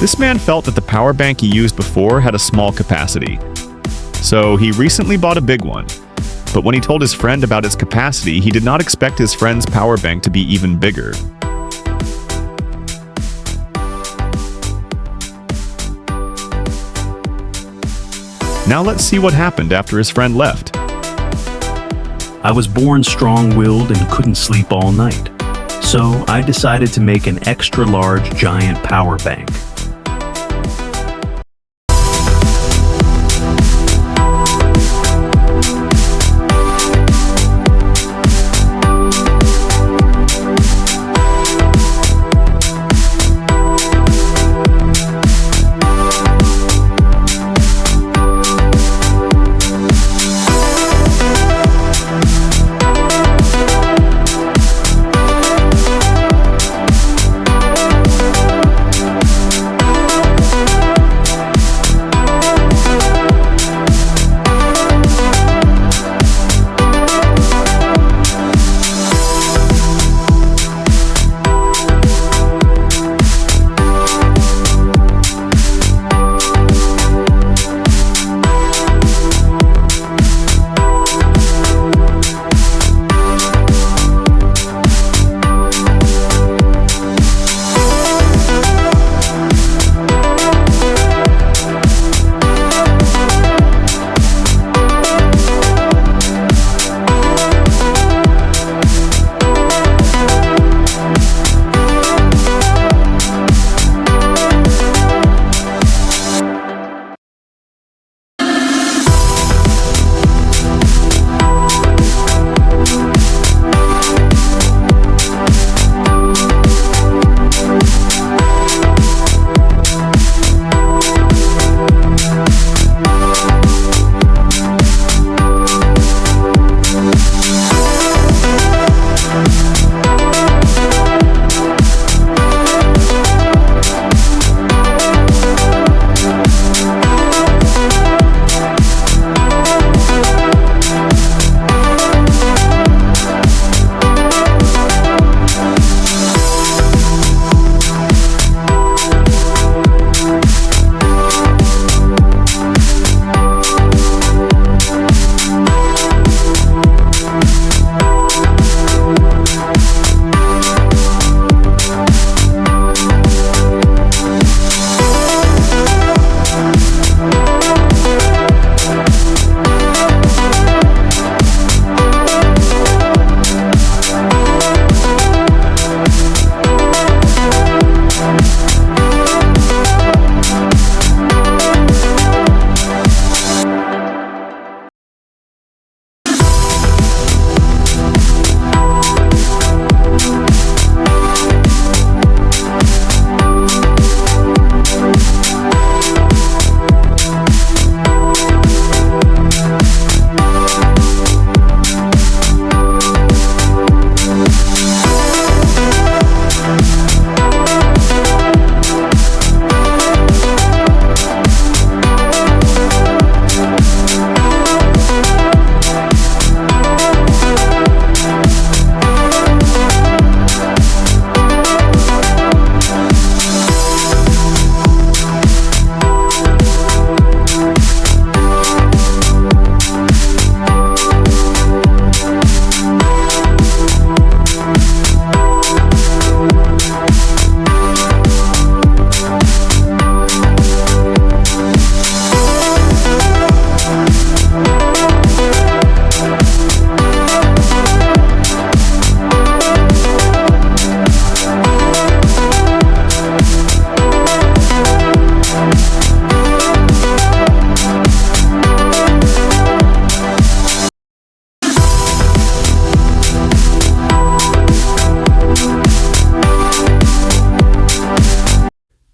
This man felt that the power bank he used before had a small capacity. So he recently bought a big one. But when he told his friend about its capacity, he did not expect his friend's power bank to be even bigger. Now let's see what happened after his friend left. I was born strong-willed and couldn't sleep all night. So I decided to make an extra-large giant power bank.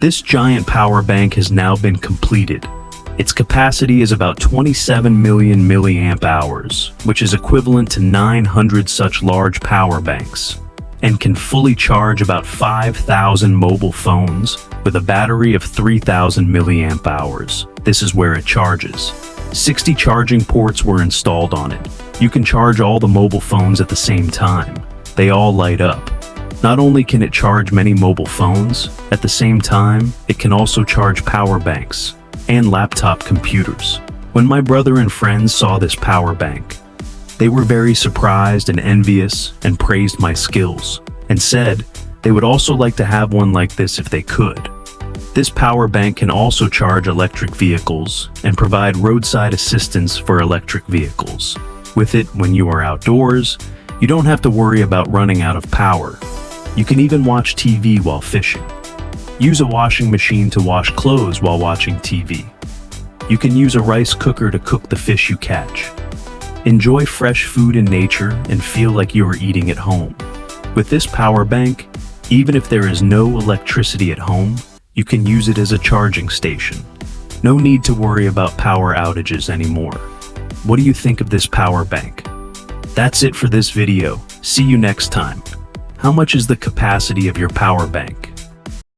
This giant power bank has now been completed. Its capacity is about 27 million milliamp hours, which is equivalent to 900 such large power banks, and can fully charge about 5,000 mobile phones with a battery of 3,000 milliamp hours. This is where it charges. 60 charging ports were installed on it. You can charge all the mobile phones at the same time. They all light up. Not only can it charge many mobile phones, at the same time, it can also charge power banks and laptop computers. When my brother and friends saw this power bank, they were very surprised and envious and praised my skills and said they would also like to have one like this if they could. This power bank can also charge electric vehicles and provide roadside assistance for electric vehicles. With it, when you are outdoors, you don't have to worry about running out of power. You can even watch TV while fishing. Use a washing machine to wash clothes while watching TV. You can use a rice cooker to cook the fish you catch. Enjoy fresh food in nature and feel like you are eating at home. With this power bank, even if there is no electricity at home, you can use it as a charging station. No need to worry about power outages anymore. What do you think of this power bank? That's it for this video. See you next time. How much is the capacity of your power bank?